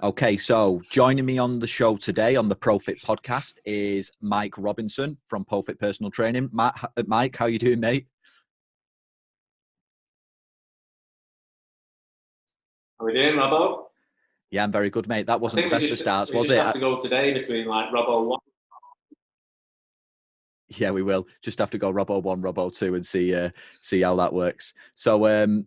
Okay, so joining me on the show today on the Profit Podcast is Mike Robinson from Profit Personal Training. Mike, how you doing, mate? How are we doing, Robbo? Yeah, I'm very good, mate. That wasn't the best of starts, was it? We just have to go today between like Robbo 1. Yeah, we will. Just have to go Robbo 1, Robbo 2 and see how that works. So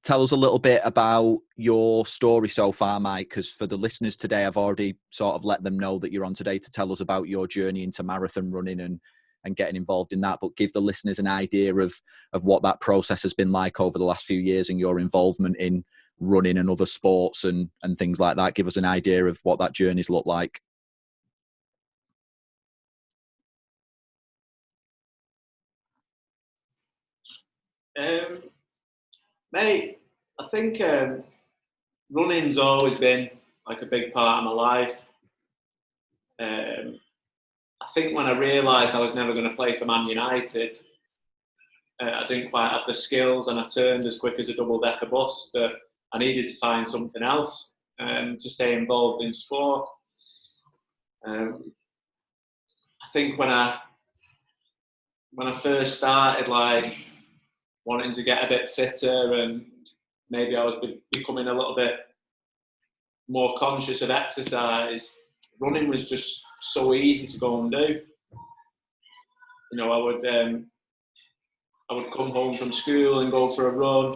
tell us a little bit about your story so far, Mike, because for the listeners today, I've already sort of let them know that you're on today to tell us about your journey into marathon running and getting involved in that, but give the listeners an idea of what that process has been like over the last few years and your involvement in running and other sports and things like that. Give us an idea of what that journey's looked like. Mate, I think running's always been like a big part of my life. I think when I realised I was never going to play for Man United, I didn't quite have the skills, and I turned as quick as a double-decker bus that I needed to find something else to stay involved in sport. I think when I first started, like wanting to get a bit fitter, and maybe I was becoming a little bit more conscious of exercise, running was just so easy to go and do. You know, I would come home from school and go for a run.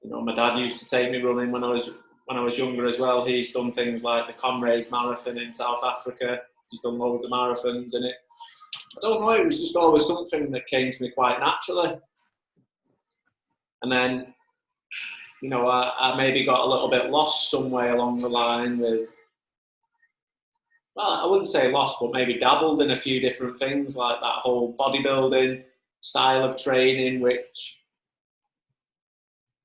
You know, my dad used to take me running when I was younger as well. He's done things like the Comrades Marathon in South Africa. He's done loads of marathons, and I don't know, it was just always something that came to me quite naturally. And then, you know, I maybe got a little bit lost somewhere along the line with, well, I wouldn't say lost, but maybe dabbled in a few different things, like that whole bodybuilding style of training, which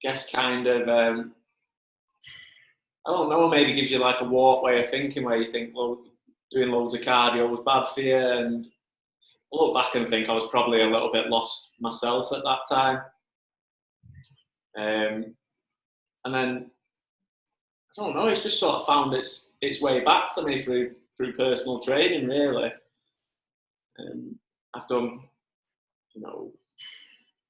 I guess kind of, I don't know, maybe gives you like a warped way of thinking where you think doing loads of cardio was bad for you. And I look back and think I was probably a little bit lost myself at that time. And then, I don't know, it's just sort of found its way back to me through personal training, really. I've done, you know,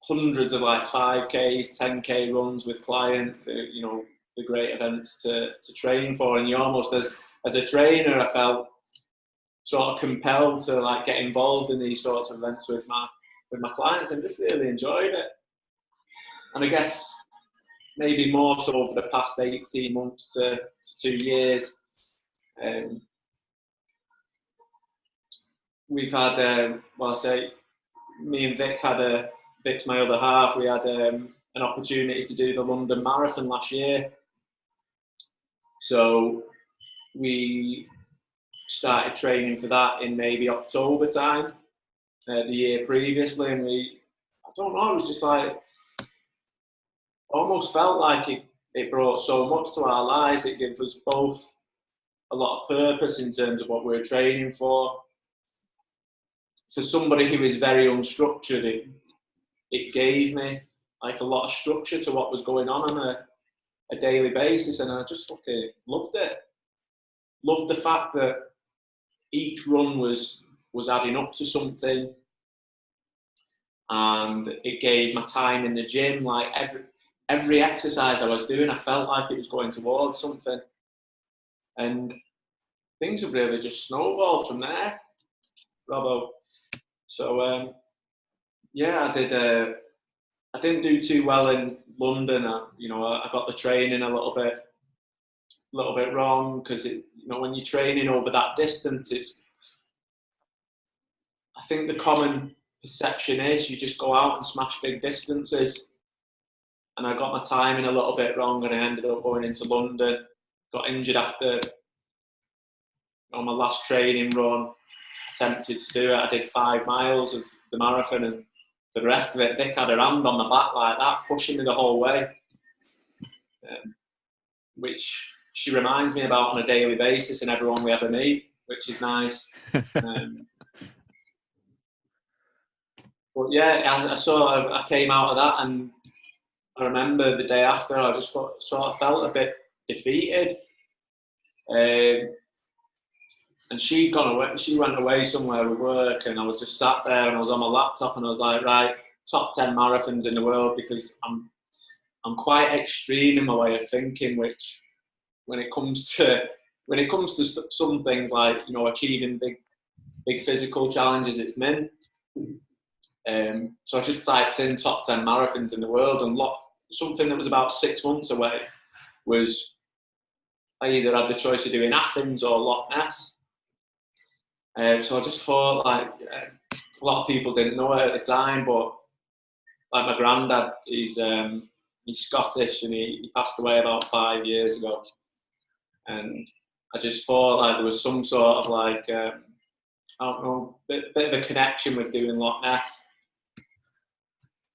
hundreds of like 5Ks, 10K runs with clients, you know, the great events to train for. And you almost, as a trainer, I felt sort of compelled to like get involved in these sorts of events with my clients, and just really enjoyed it. And I guess maybe more so over the past 18 months to 2 years, we've had, well, I say, me and Vic's my other half, we had an opportunity to do the London Marathon last year. So we started training for that in maybe October time, the year previously, and I don't know, it was just like, almost felt like it brought so much to our lives. It gave us both a lot of purpose in terms of what we were training for. For somebody who is very unstructured, it gave me like a lot of structure to what was going on a daily basis, and I just fucking loved it. Loved the fact that each run was adding up to something, and it gave my time in the gym, like every exercise I was doing, I felt like it was going towards something, and things have really just snowballed from there, Robbo. So yeah, I didn't do too well in London. I got the training a little bit wrong, because when you're training over that distance, I think the common perception is you just go out and smash big distances. And I got my timing a little bit wrong, and I ended up going into London. Got injured after on my last training run. Attempted to do it. I did 5 miles of the marathon, and for the rest of it, Vic had her hand on my back like that, pushing me the whole way, which she reminds me about on a daily basis in everyone we ever meet, which is nice. But yeah, I came out of that, and I remember the day after, I just sort of felt a bit defeated. And she'd gone away. She went away somewhere with work, and I was just sat there, and I was on my laptop, and I was like, right, top 10 marathons in the world, because I'm quite extreme in my way of thinking. Which, when it comes to some things like, you know, achieving big physical challenges, it's men. So I just typed in top 10 marathons in the world, and something that was about 6 months away was, I either had the choice of doing Athens or Loch Ness. So I just thought, like, a lot of people didn't know it at the time, but like my granddad, he's Scottish, and he passed away about 5 years ago. And I just thought, like, there was some sort of, like, I don't know, bit of a connection with doing Loch Ness.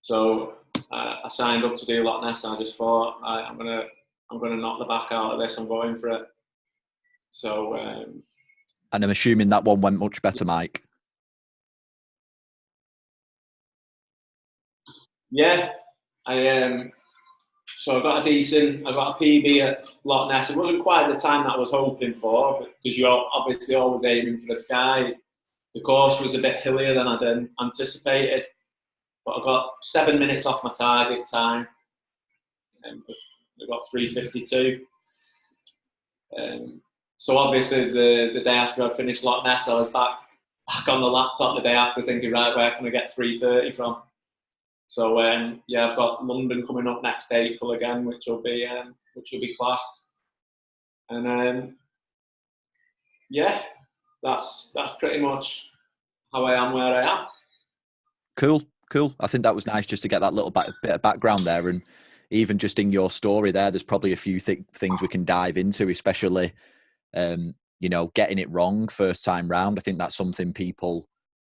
So I signed up to do Loch Ness, and I just thought, I'm gonna knock the back out of this. I'm going for it. So. And I'm assuming that one went much better, Mike. Yeah, so I got a PB at Loch Ness. It wasn't quite the time that I was hoping for, because you're obviously always aiming for the sky. The course was a bit hillier than I'd anticipated, but I got 7 minutes off my target time. I got 3:52. So obviously the day after I finished Loch Ness, I was back on the laptop the day after, thinking, right, where can I get 3:30 from? So yeah, I've got London coming up next April again, which will be class. And yeah, that's pretty much how I am where I am. Cool. I think that was nice just to get that little bit of background there, and even just in your story there's probably a few things we can dive into, especially you know, getting it wrong first time round. I think that's something people,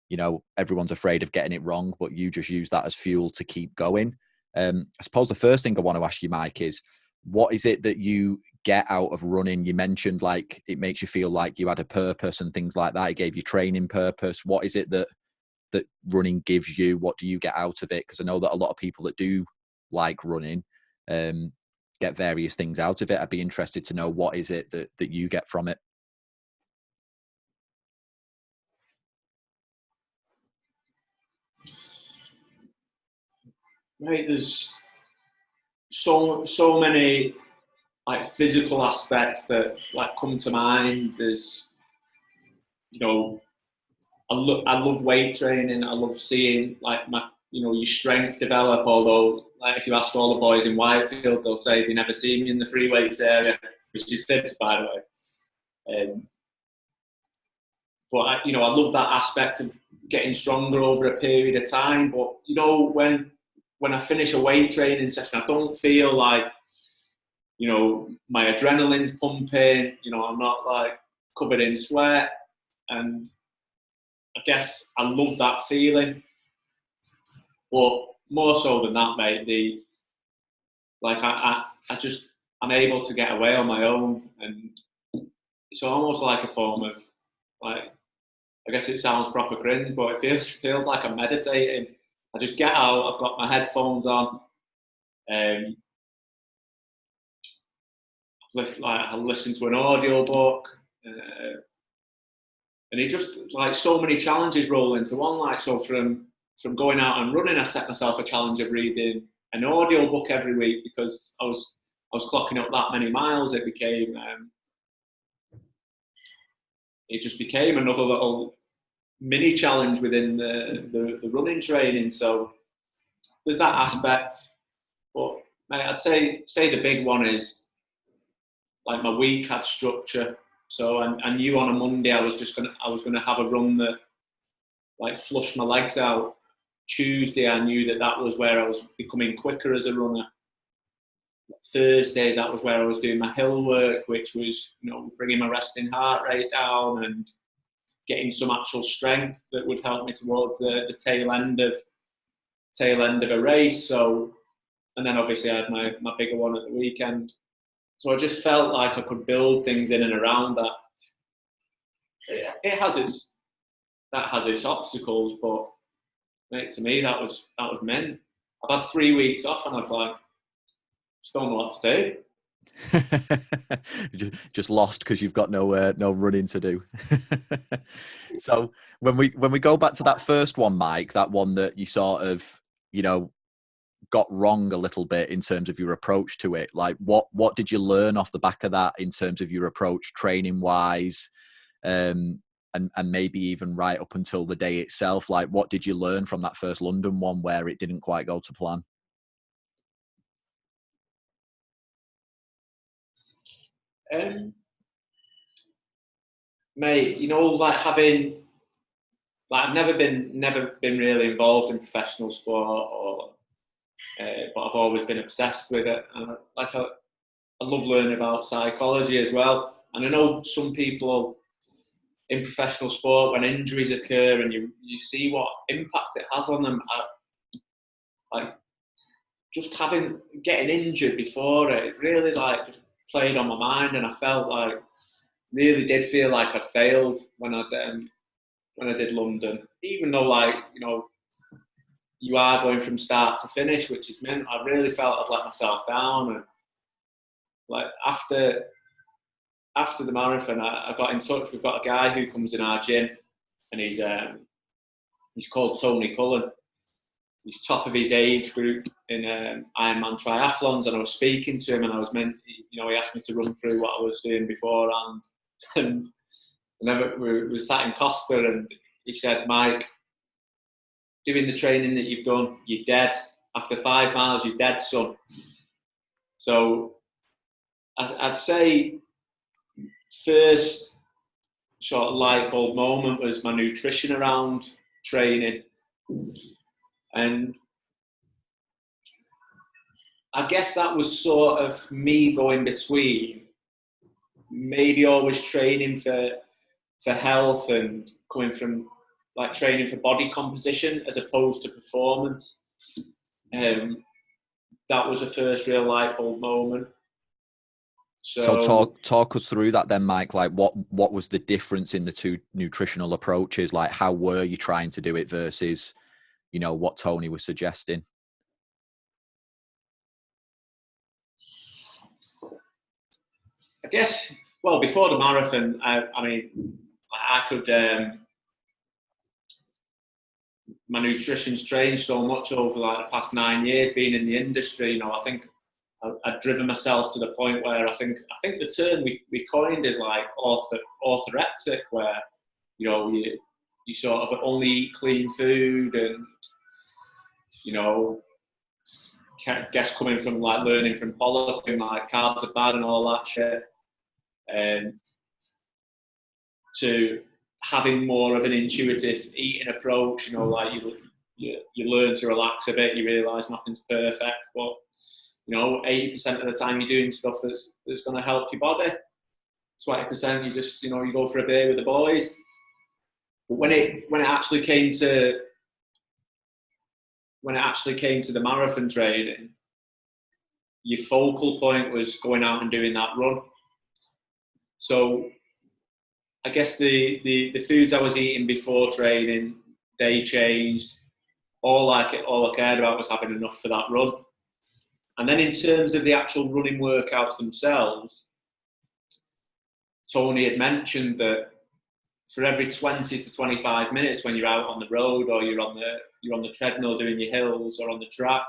you know, everyone's afraid of getting it wrong, but you just use that as fuel to keep going. I suppose the first thing I want to ask you, Mike, is what is it that you get out of running? You mentioned, like, it makes you feel like you had a purpose and things like that. It gave you training purpose. What is it that running gives you? What do you get out of it? Because I know that a lot of people that do like running get various things out of it. I'd be interested to know, what is it that you get from it? Right, there's so many, like, physical aspects that, like, come to mind. There's, you know, I love weight training. I love seeing, like, your strength develop. Although, like, if you ask all the boys in Whitefield, they'll say they never see me in the free weights area, which is fibs, by the way. But I love that aspect of getting stronger over a period of time. But, you know, when I finish a weight training session, I don't feel like, you know, my adrenaline's pumping. You know, I'm not, like, covered in sweat, and I guess I love that feeling. But more so than that, mate, I'm able to get away on my own, and it's almost like a form of, like, I guess it sounds proper cringe, but it feels like I'm meditating. I just get out. I've got my headphones on. I listen to an audio book, and it just, like, so many challenges roll into one. Like, so from going out and running, I set myself a challenge of reading an audio book every week, because I was clocking up that many miles. It just became another little mini challenge within the running training. So there's that aspect. But, mate, I'd say the big one is, like, my week had structure. So I knew on a Monday I was gonna have a run that, like, flushed my legs out. Tuesday I knew that was where I was becoming quicker as a runner. Thursday, that was where I was doing my hill work, which was, you know, bringing my resting heart rate down and getting some actual strength that would help me towards the tail end of a race. So, and then obviously I had my bigger one at the weekend. So I just felt like I could build things in and around that. It has its obstacles, but, mate, to me that was mint. I've had 3 weeks off, and I've, like, just don't know what to do. Just lost because you've got no running to do. So when we go back to that first one, Mike, that one that you sort of, you know, got wrong a little bit in terms of your approach to it, like what did you learn off the back of that in terms of your approach training wise, and maybe even right up until the day itself? Like, what did you learn from that first London one where it didn't quite go to plan? Mate, you know, like having, like I've never been really involved in professional sport, or but I've always been obsessed with it, and I love learning about psychology as well. And I know some people in professional sport, when injuries occur and you see what impact it has on them, like just getting injured before it really like just played on my mind, and I felt like really did feel like I'd failed when I did London, even though, like, you know, you are going from start to finish, which is meant I really felt I'd let myself down. And like after the marathon, I got in touch. We've got a guy who comes in our gym, and he's called Tony Cullen. He's top of his age group in Ironman triathlons, and I was speaking to him, and he asked me to run through what I was doing beforehand, and we sat in Costa, and he said, "Mike, doing the training that you've done, you're dead. After 5 miles, you're dead, son." So I'd say first sort of light bulb moment was my nutrition around training. And I guess that was sort of me going between maybe always training for health and coming from like training for body composition as opposed to performance. That was the first real light bulb moment. So talk us through that then, Mike. Like what was the difference in the two nutritional approaches? Like how were you trying to do it versus, you know, what Tony was suggesting? I guess, well, before the marathon, I mean, I could, my nutrition's changed so much over like the past 9 years being in the industry. You know, I think I've driven myself to the point where I think the term we coined is like orthorexic, where, you know, you sort of only eat clean food, and, you know, guess coming from like learning from Pollock and like carbs are bad and all that shit, to having more of an intuitive eating approach. You know, like you learn to relax a bit, you realise nothing's perfect, but, you know, 80% of the time you're doing stuff that's going to help your body. 20% you just, you know, you go for a beer with the boys. But when it actually came to the marathon training, your focal point was going out and doing that run. So I guess the foods I was eating before training, they changed. All I cared about was having enough for that run. And then in terms of the actual running workouts themselves, Tony had mentioned that for every 20 to 25 minutes when you're out on the road, or you're on the treadmill doing your hills, or on the track,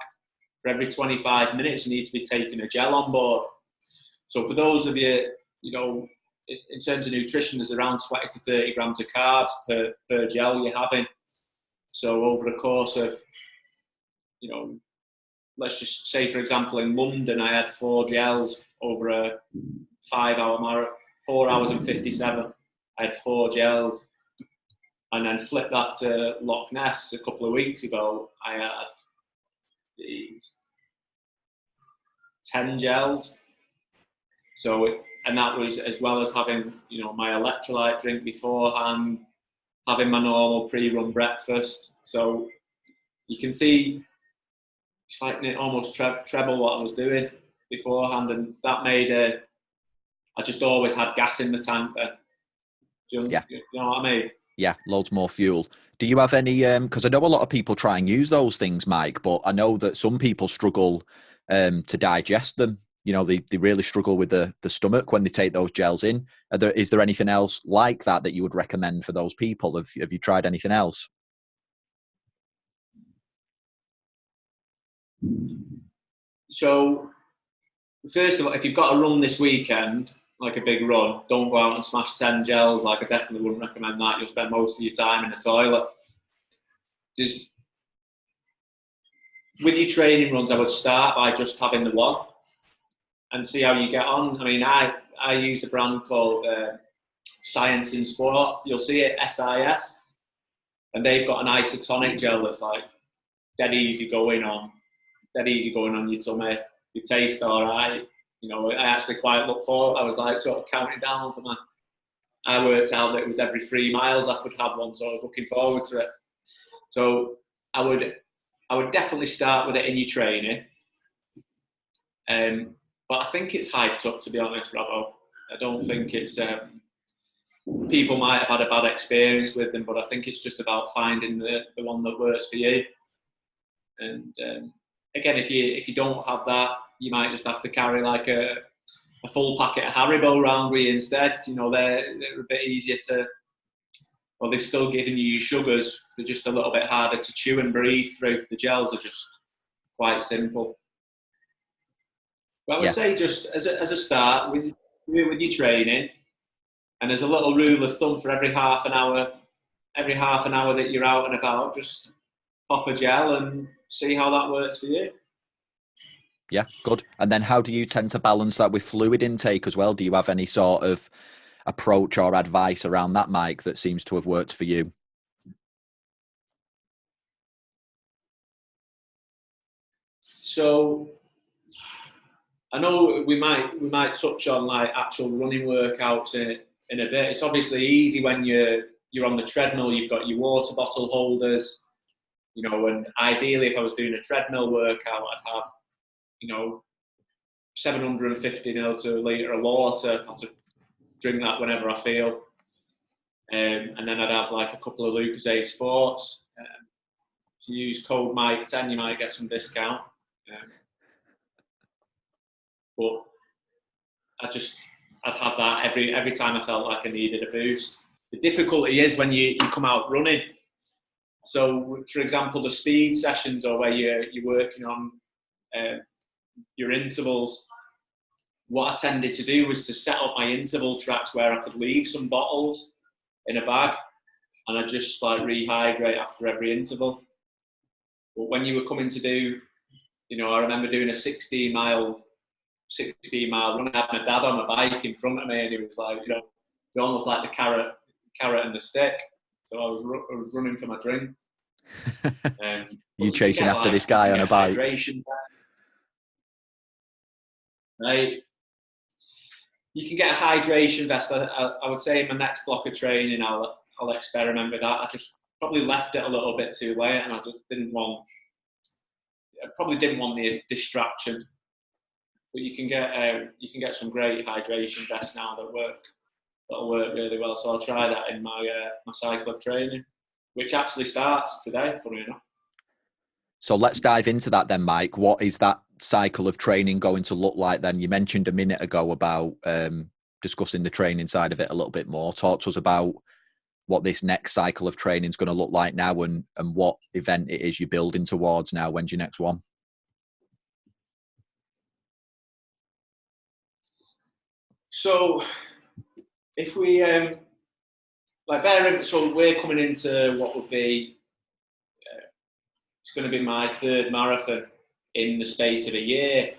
for every 25 minutes you need to be taking a gel on board. So for those of you, you know, in terms of nutrition, there's around 20 to 30 grams of carbs per gel you're having. So over the course of, you know, let's just say, for example, in London, I had 4 gels over a 5-hour marathon, 4 hours and 57. I had 4 gels. And then flip that to Loch Ness a couple of weeks ago, I had 10 gels. So, and that was as well as having, you know, my electrolyte drink beforehand, having my normal pre-run breakfast. So you can see it's like almost treble what I was doing beforehand, and that made I just always had gas in the tank there. You know what I mean? Yeah, loads more fuel. Do you have any, because I know a lot of people try and use those things, Mike, but I know that some people struggle to digest them. they really struggle with the stomach when they take those gels in. Is there anything else like that you would recommend for those people? Have you tried anything else? So, first of all, if you've got a run this weekend, like a big run, don't go out and smash 10 gels. Like, I definitely wouldn't recommend that. You'll spend most of your time in the toilet. Just with your training runs, I would start by just having the one and see how you get on. I mean, I used a brand called Science in Sport. You'll see it, SIS, and they've got an isotonic gel that's like dead easy going on your tummy. You taste all right. I actually quite look forward. I was like sort of counting down for I worked out that it was every 3 miles I could have one, so I was looking forward to it. So I would definitely start with it in your training. But I think it's hyped up, to be honest, Robbo. I don't think it's people might have had a bad experience with them, but I think it's just about finding the one that works for you. And again, if you don't have that, you might just have to carry like a full packet of Haribo around with you instead. They're a bit easier to. Well, they're still giving you your sugars. They're just a little bit harder to chew and breathe through. The gels are just quite simple. But I would say just as a start with your training, and as a little rule of thumb for every half an hour that you're out and about, just pop a gel and see how that works for you. Yeah, good. And then how do you tend to balance that with fluid intake as well? Do you have any sort of approach or advice around that, Mike, that seems to have worked for you? So I know we might touch on like actual running workouts in a bit. It's obviously easy when you're on the treadmill. You've got your water bottle holders, and ideally if I was doing a treadmill workout, I'd have 750 ml to a litre of water. I'll just drink that whenever I feel. And then I'd have like a couple of Lucozade Sports. If you use code Mike10, you might get some discount. But I'd have that every time I felt like I needed a boost. The difficulty is when you come out running. So, for example, the speed sessions or where you're working on your intervals, what I tended to do was to set up my interval tracks where I could leave some bottles in a bag and I'd just like rehydrate after every interval. But when you were coming to do, I remember doing a 16 mile run. I had my dad on a bike in front of me and he was like, it's almost like the carrot and the stick. So I was running for my drink. You chasing after this guy on a bike. Right. You can get a hydration vest. I would say in my next block of training, I'll experiment with that. I just probably left it a little bit too late, and I just probably didn't want the distraction. But you can get some great hydration vests now that'll work really well. So I'll try that in my cycle of training, which actually starts today, funny enough. So let's dive into that then, Mike. What is that cycle of training going to look like then? You mentioned a minute ago about discussing the training side of it a little bit more. Talk to us about what this next cycle of training is going to look like now and what event it is you're building towards now. When's your next one? So if we so we're coming into what would be it's going to be my third marathon in the space of a year.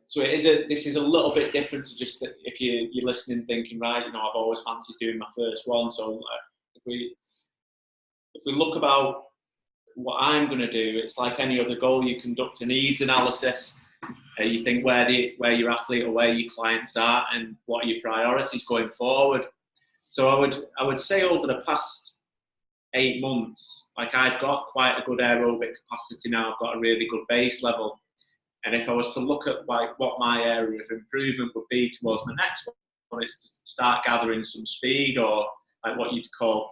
So this is a little bit different to just that if you're listening thinking, right, I've always fancied doing my first one. So if we look about what I'm going to do, it's like any other goal. You conduct a needs analysis. You think where your athlete or where your clients are and what are your priorities going forward. So I would say over the past 8 months, like I've got quite a good aerobic capacity now. I've got a really good base level. And if I was to look at like what my area of improvement would be towards my next one, it's to start gathering some speed or like what you'd call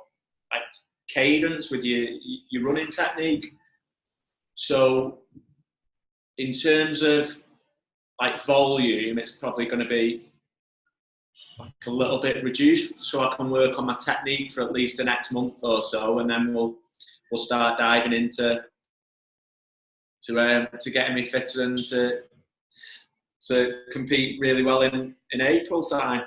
like cadence with your running technique. So in terms of like volume, it's probably going to be like a little bit reduced, so I can work on my technique for at least the next month or so, and then we'll start diving into getting me fitter and to compete really well in April time.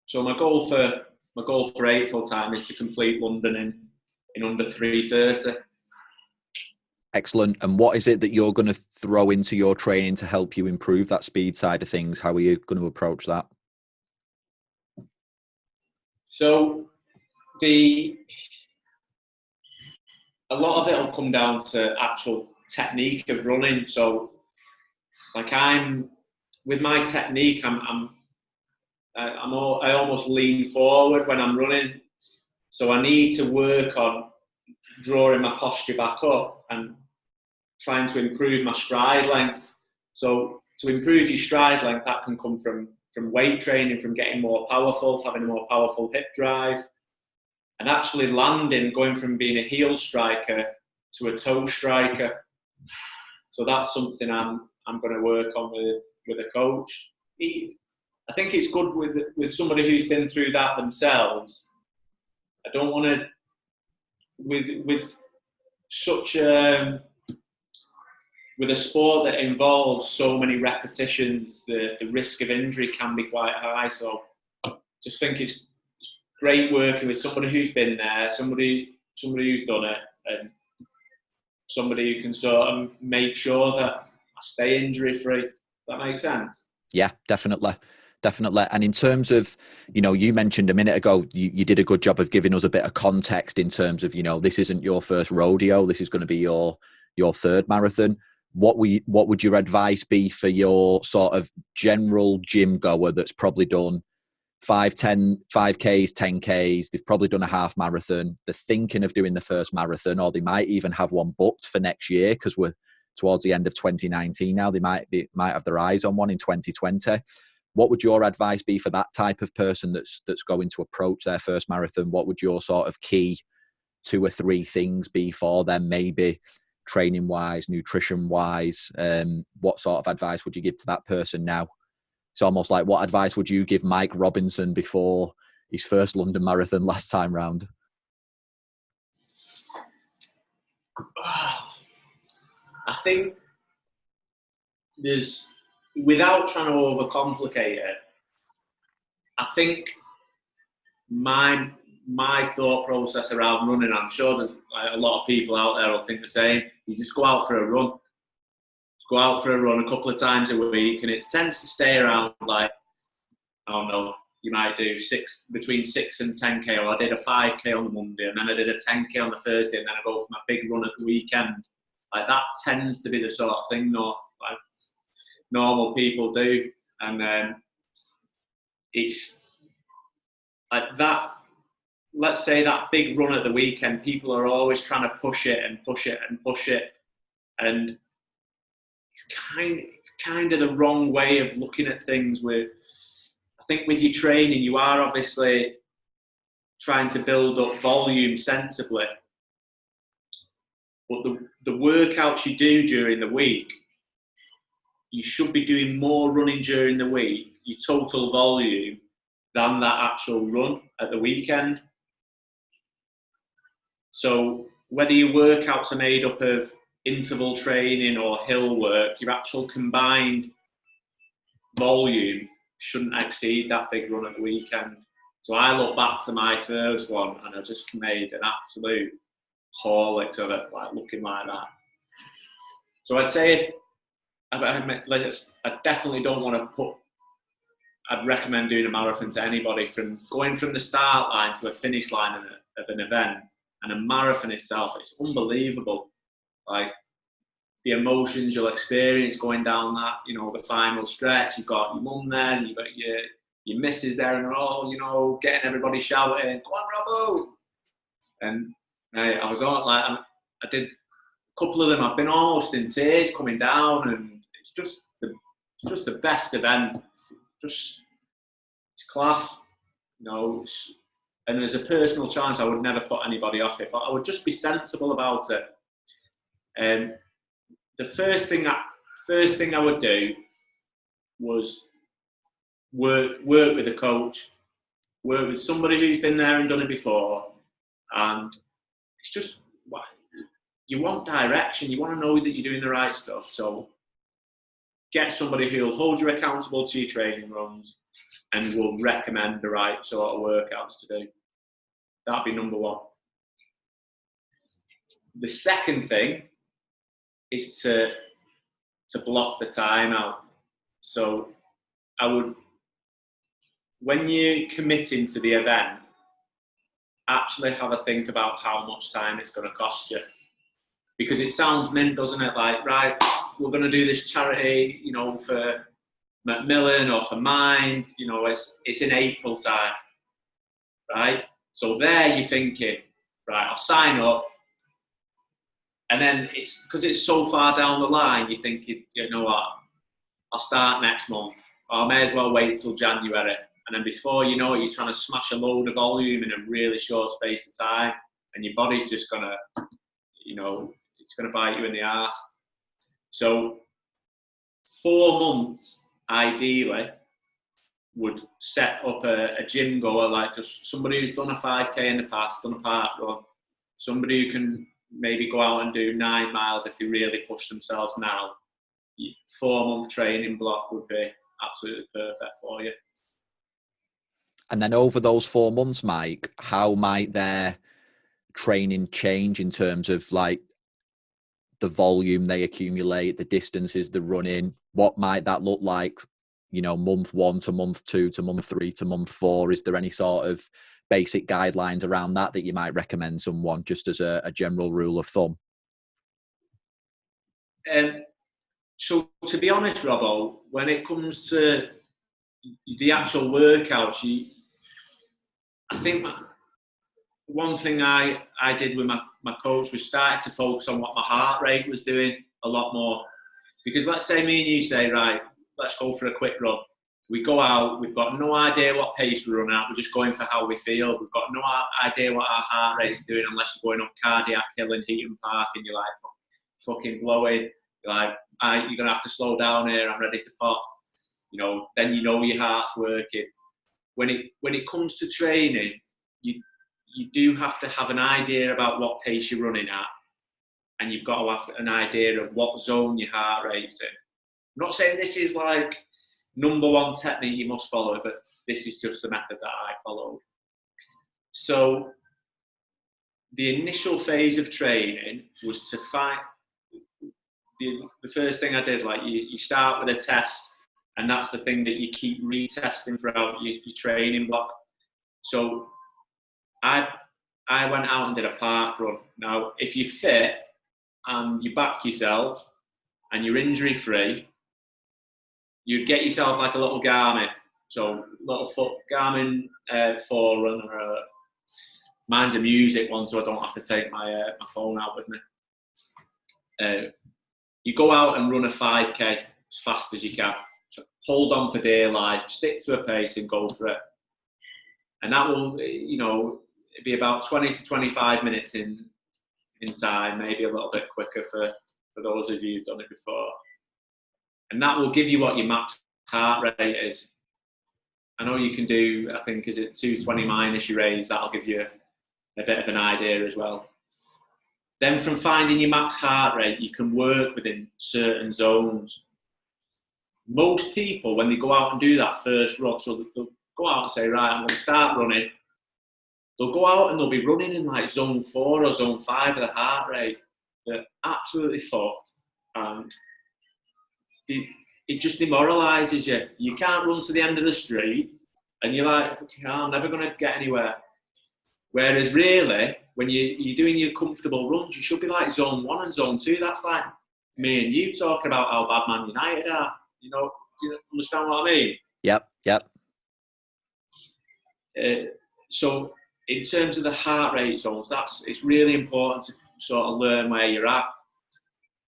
So my goal for April time is to complete London in under 3:30. Excellent. And what is it that you're going to throw into your training to help you improve that speed side of things? How are you going to approach that? So a lot of it will come down to actual technique of running. So like with my technique, I almost lean forward when I'm running. So I need to work on drawing my posture back up and trying to improve my stride length. So to improve your stride length, that can come from weight training, from getting more powerful, having a more powerful hip drive, and actually landing, going from being a heel striker to a toe striker. So that's something I'm going to work on with a coach. I think it's good with somebody who's been through that themselves. I don't want to, with such with a sport that involves so many repetitions, the risk of injury can be quite high. So just think it's great working with somebody who's been there, somebody who's done it, and somebody who can sort of make sure that I stay injury free. Does that make sense? Yeah, definitely. Definitely. And in terms of, you mentioned a minute ago, you did a good job of giving us a bit of context in terms of, this isn't your first rodeo. This is going to be your third marathon. What would your advice be for your sort of general gym goer that's probably done 5Ks, 10Ks, they've probably done a half marathon, they're thinking of doing the first marathon, or they might even have one booked for next year because we're towards the end of 2019 now. They might have their eyes on one in 2020. What would your advice be for that type of person that's going to approach their first marathon? What would your sort of key 2 or 3 things be for them, maybe training wise, nutrition wise? What sort of advice would you give to that person now? It's almost like, what advice would you give Mike Robinson before his first London Marathon last time round? I think without trying to overcomplicate it, I think my thought process around running, I'm sure there's a lot of people out there will think the same, is just go out for a run. Go out for a run a couple of times a week, and it tends to stay around, like, I don't know, you might do between 6 and 10K, or I did a 5K on the Monday, and then I did a 10K on the Thursday, and then I go for my big run at the weekend. Like, that tends to be the sort of thing like normal people do. And it's like that, let's say that big run at the weekend, people are always trying to push it and push it and push it, and kind of the wrong way of looking at things. I think with your training, you are obviously trying to build up volume sensibly, but the workouts you do during the week, you should be doing more running during the week, your total volume, than that actual run at the weekend. So whether your workouts are made up of interval training or hill work, your actual combined volume shouldn't exceed that big run at the weekend. So I look back to my first one, and I just made an absolute horlicks of it, like looking like that. So I'd say I definitely don't want to I'd recommend doing a marathon to anybody, from going from the start line to a finish line of an event. And a marathon itself, it's unbelievable. Like, the emotions you'll experience going down that, the final stretch. You've got your mum there, and you've got your missus there, and they're all, getting everybody shouting, "Go on, Robbo!" And I was all like, I did a couple of them. I've been almost in tears coming down, and it's just the best event. It's class, and as a personal challenge, I would never put anybody off it, but I would just be sensible about it. The first thing that first thing I would do was work with a coach, work with somebody who's been there and done it before. And it's just, you want direction, you want to know that you're doing the right stuff. So get somebody who'll hold you accountable to your training runs and will recommend the right sort of workouts to do. That'd be number one. The second thing is to block the time out. So I would, when you're committing to the event, actually have a think about how much time it's going to cost you. Because it sounds mint, doesn't it? Like, right, we're going to do this charity, you know, for Macmillan or for Mind, you know, it's in April time, right? So there you're thinking, right, I'll sign up. And then it's because it's so far down the line, you think, you know what, I'll start next month. Or I may as well wait till January. And then before you know it, you're trying to smash a load of volume in a really short space of time. And your body's just going to, you know, it's going to bite you in the arse. So 4 months, ideally, would set up a gym goer, like just somebody who's done a 5K in the past, done a park run, somebody who can maybe go out and do 9 miles if they really push themselves now. 4-month training block would be absolutely perfect for you. And then over those 4 months, Mike, how might their training change in terms of like the volume they accumulate, the distances they're running? What might that look like, you know, month 1 to month 2 to month 3 to month 4? Is there any sort of basic guidelines around that you might recommend someone, just as a general rule of thumb? So to be honest, Robbo, when it comes to the actual workouts, I think one thing I did with my coach was started to focus on what my heart rate was doing a lot more. Because let's say me and you say, right, let's go for a quick run. We go out, we've got no idea what pace we run at, we're just going for how we feel. We've got no idea what our heart rate is doing unless you're going up Cardiac Hill in Heaton Park and you're like fucking blowing. You're like, you're going to have to slow down here, I'm ready to pop. You know, then you know your heart's working. When it comes to training, you do have to have an idea about what pace you're running at, and you've got to have an idea of what zone your heart rate's in. I'm not saying this is like number one technique you must follow, but this is just the method that I followed. So the initial phase of training was to find the first thing I did, like you start with a test, and that's the thing that you keep retesting throughout your training block. So I went out and did a park run. Now, if you're fit and you back yourself and you're injury free, you'd get yourself like a little Garmin. So little foot Garmin Forerunner. Mine's a music one, so I don't have to take my phone out with me. You go out and run a 5K as fast as you can. So hold on for dear life, stick to a pace and go for it. And that will, you know, be about 20 to 25 minutes in time, maybe a little bit quicker for those of you who've done it before. And that will give you what your max heart rate is. I know you can do, I think, is it 220 minus your raise? That'll give you a bit of an idea as well. Then from finding your max heart rate, you can work within certain zones. Most people, when they go out and do that first run, so they'll go out and say, right, I'm going to start running. They'll go out and they'll be running in like zone 4 or zone 5 of the heart rate. They're absolutely fucked. And it just demoralises you. You can't run to the end of the street and you're like, okay, I'm never going to get anywhere. Whereas really, when you're doing your comfortable runs, you should be like zone 1 and zone 2. That's like me and you talking about how bad Man United are. You understand what I mean? Yep. So in terms of the heart rate zones, it's really important to sort of learn where you're at.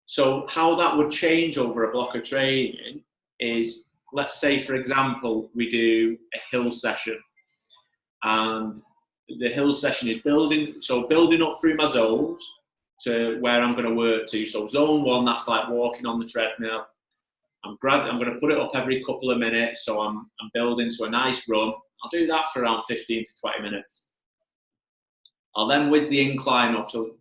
So how that would change over a block of training is, let's say, for example, we do a hill session. And the hill session is building up through my zones to where I'm going to work to. So zone 1, that's like walking on the treadmill. I'm going to put it up every couple of minutes, so I'm building to a nice run. I'll do that for around 15 to 20 minutes. I'll then whiz the incline up. So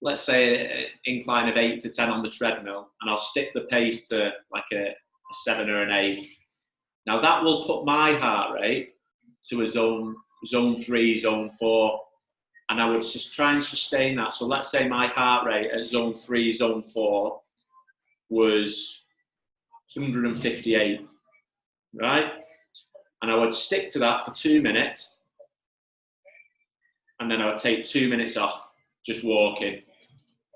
let's say an incline of 8 to 10 on the treadmill, and I'll stick the pace to like a 7 or an 8. Now that will put my heart rate to a zone 3, zone 4, and I would just try and sustain that. So let's say my heart rate at zone 3, zone 4 was 158, right? And I would stick to that for 2 minutes, and then I would take 2 minutes off, just walking.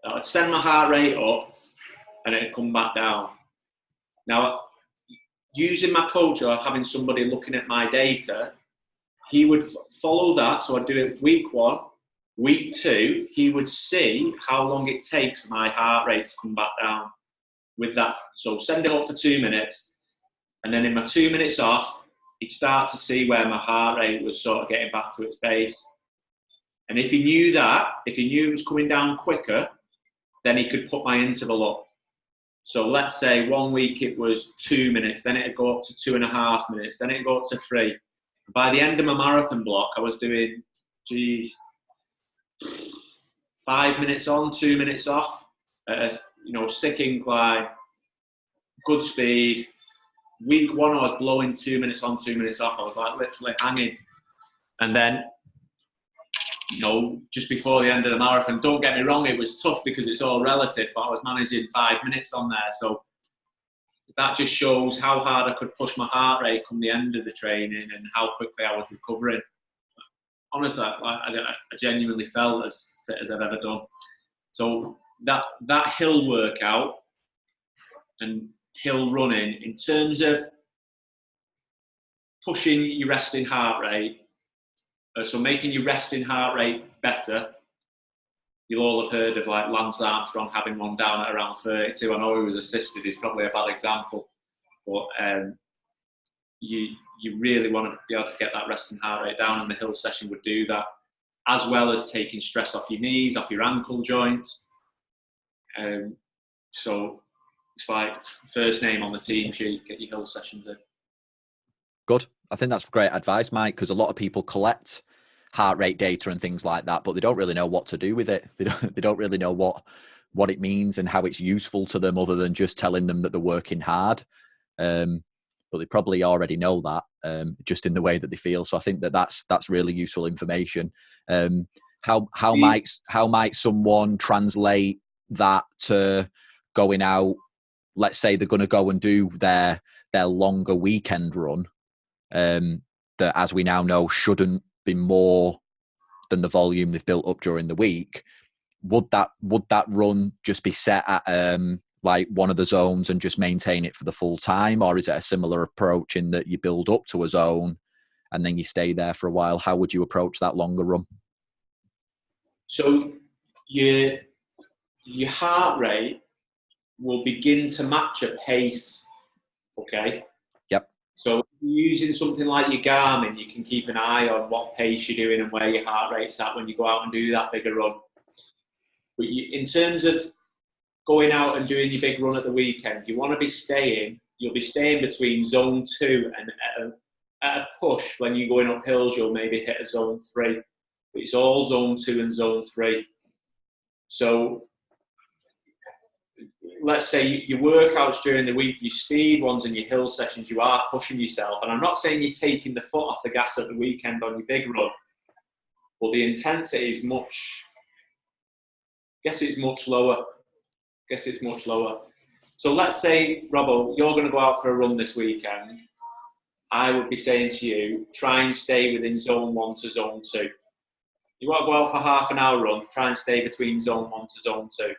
I would send my heart rate up, and it'd come back down. Now, using my coach or having somebody looking at my data, he would follow that. So I'd do it week 1, week 2. He would see how long it takes for my heart rate to come back down with that. So send it up for 2 minutes, and then in my 2 minutes off, he'd start to see where my heart rate was sort of getting back to its pace. And if he knew it was coming down quicker, then he could put my interval up. So let's say 1 week it was 2 minutes, then it'd go up to 2.5 minutes, then it'd go up to 3. By the end of my marathon block, I was doing, 5 minutes on, 2 minutes off, sick incline, good speed. Week 1, I was blowing 2 minutes on, 2 minutes off. I was like literally hanging. And then, just before the end of the marathon, don't get me wrong, it was tough because it's all relative, but I was managing 5 minutes on there. So that just shows how hard I could push my heart rate come the end of the training and how quickly I was recovering. Honestly, I genuinely felt as fit as I've ever done. So that hill workout and hill running, in terms of pushing your resting heart rate, so making your resting heart rate better, you'll all have heard of like Lance Armstrong having one down at around 32. I know he was assisted, he's probably a bad example, but you really want to be able to get that resting heart rate down, and the hill session would do that, as well as taking stress off your knees, off your ankle joints. So it's like first name on the team sheet, get your hill sessions in. Good. I think that's great advice, Mike, because a lot of people collect heart rate data and things like that, but they don't really know what to do with it. They don't really know what it means and how it's useful to them, other than just telling them that they're working hard. But they probably already know that, just in the way that they feel. So I think that's really useful information. How might someone translate that to going out? Let's say they're going to go and do their longer weekend run, that, as we now know, shouldn't be more than the volume they've built up during the week. Would that run just be set at like one of the zones and just maintain it for the full time, or is it a similar approach in that you build up to a zone and then you stay there for a while? How would you approach that longer run? So your heart rate will begin to match a pace, okay? Yep. So using something like your Garmin, you can keep an eye on what pace you're doing and where your heart rate's at when you go out and do that bigger run. But in terms of going out and doing your big run at the weekend, you'll be staying between zone 2 and at a push, when you're going up hills, you'll maybe hit a zone 3. But it's all zone 2 and zone 3. So let's say your workouts during the week, your speed ones and your hill sessions, you are pushing yourself. And I'm not saying you're taking the foot off the gas at the weekend on your big run, but the intensity is much lower. So let's say, Robbo, you're going to go out for a run this weekend. I would be saying to you, try and stay within zone 1 to zone 2. You want to go out for half an hour run, try and stay between zone 1 to zone 2.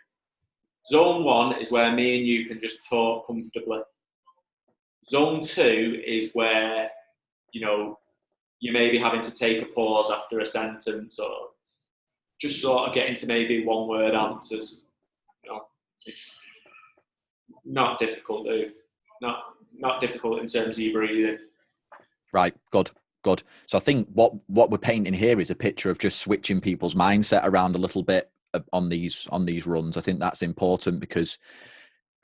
Zone 1 is where me and you can just talk comfortably. Zone 2 is where, you may be having to take a pause after a sentence, or just sort of get into maybe one-word answers. It's not difficult, dude. Not difficult in terms of your breathing. Right, good. So I think what we're painting here is a picture of just switching people's mindset around a little bit on these runs. I think that's important, because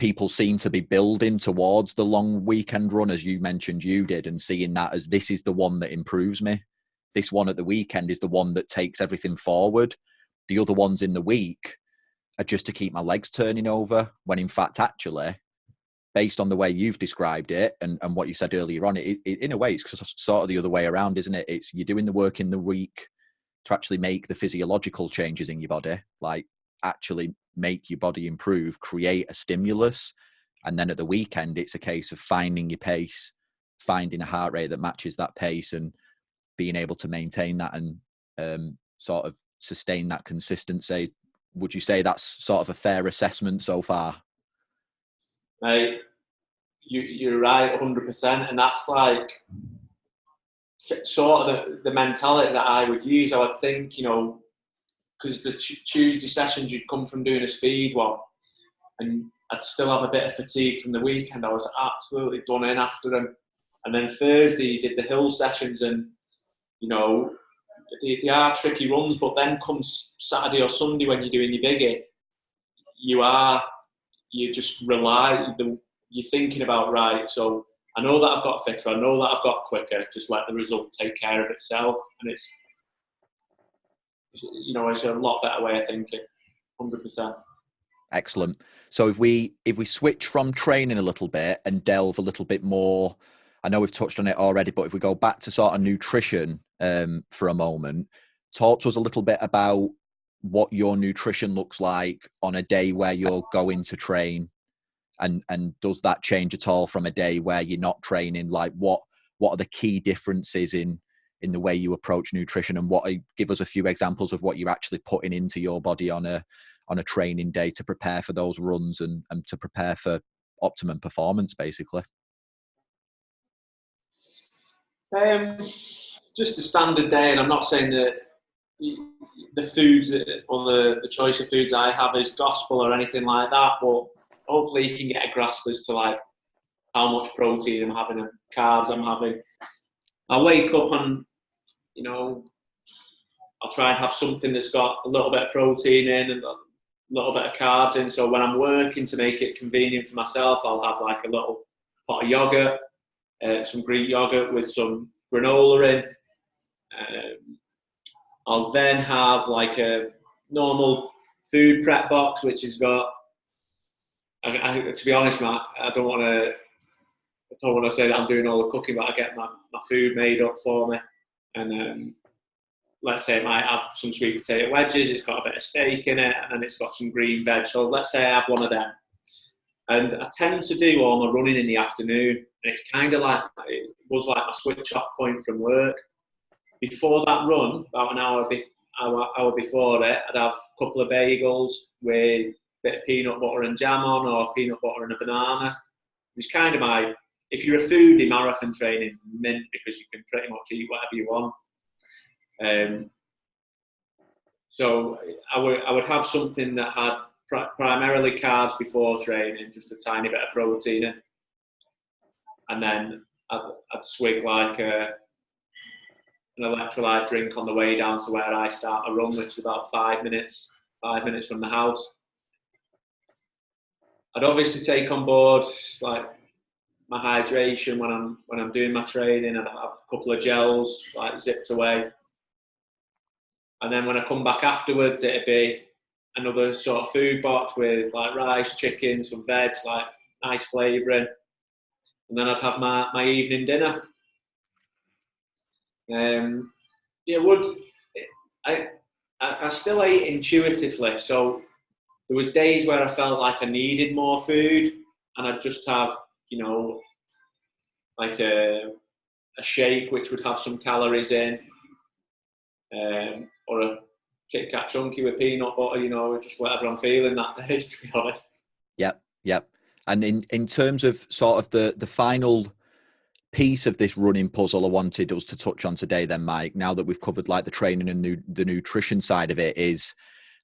people seem to be building towards the long weekend run, as you mentioned you did, and seeing that as this is the one that improves me. This one at the weekend is the one that takes everything forward. The other ones in the week are just to keep my legs turning over, when in fact, actually, based on the way you've described it and what you said earlier on, it in a way, it's sort of the other way around, isn't it? It's you're doing the work in the week to actually make the physiological changes in your body, like actually make your body improve, create a stimulus. And then at the weekend, it's a case of finding your pace, finding a heart rate that matches that pace, and being able to maintain that and sort of sustain that consistency. Would you say that's sort of a fair assessment so far? Mate, you're right, 100%. And that's like sort of the mentality that I would use. I would think, you know, because the Tuesday sessions, you'd come from doing a speed one, and I'd still have a bit of fatigue from the weekend. I was absolutely done in after them. And then Thursday, you did the hill sessions, and, you know, they are tricky runs, but then comes Saturday or Sunday when you're doing your biggie, you just rely, you're thinking about, right, so I know that I've got fitter, I know that I've got quicker, just let the result take care of itself. And it's you know, it's a lot better way of thinking, 100%. Excellent. So if we switch from training a little bit and delve a little bit more, I know we've touched on it already, but if we go back to sort of nutrition for a moment, talk to us a little bit about what your nutrition looks like on a day where you're going to train, and does that change at all from a day where you're not training? Like what are the key differences in the way you approach nutrition, and give us a few examples of what you're actually putting into your body on a training day to prepare for those runs and to prepare for optimum performance, basically. Just a standard day, and I'm not saying that the foods or the choice of foods I have is gospel or anything like that, but hopefully you can get a grasp as to like how much protein I'm having and carbs I'm having. I wake up and, you know, I'll try and have something that's got a little bit of protein in and a little bit of carbs in. So when I'm working to make it convenient for myself, I'll have like a little pot of yogurt, some Greek yogurt with some granola in. I'll then have like a normal food prep box, which has got, to be honest, Matt, I don't want to say that I'm doing all the cooking, but I get my food made up for me. And let's say it might have some sweet potato wedges, it's got a bit of steak in it, and then it's got some green veg. So let's say I have one of them. And I tend to do all my running in the afternoon, and it's kind of like, it was like my switch off point from work. Before that run, about an hour before it, I'd have a couple of bagels with a bit of peanut butter and jam on, or peanut butter and a banana. It's kind of if you're a foodie, marathon training's mint, because you can pretty much eat whatever you want. So I would have something that had primarily carbs before training, just a tiny bit of protein in, and then I'd swig like an electrolyte drink on the way down to where I start a run, which is about 5 minutes from the house. I'd obviously take on board like my hydration when I'm doing my training, and I have a couple of gels like zipped away. And then when I come back afterwards, it'd be another sort of food box with like rice, chicken, some veg, like nice flavouring. And then I'd have my evening dinner. I still ate intuitively. So there was days where I felt like I needed more food, and I'd just have, you know, like a shake which would have some calories in, or a Kit Kat chunky with peanut butter, you know, just whatever I'm feeling that day, to be honest. Yep. And in terms of sort of the final piece of this running puzzle I wanted us to touch on today then, Mike, now that we've covered like the training and the nutrition side of it, is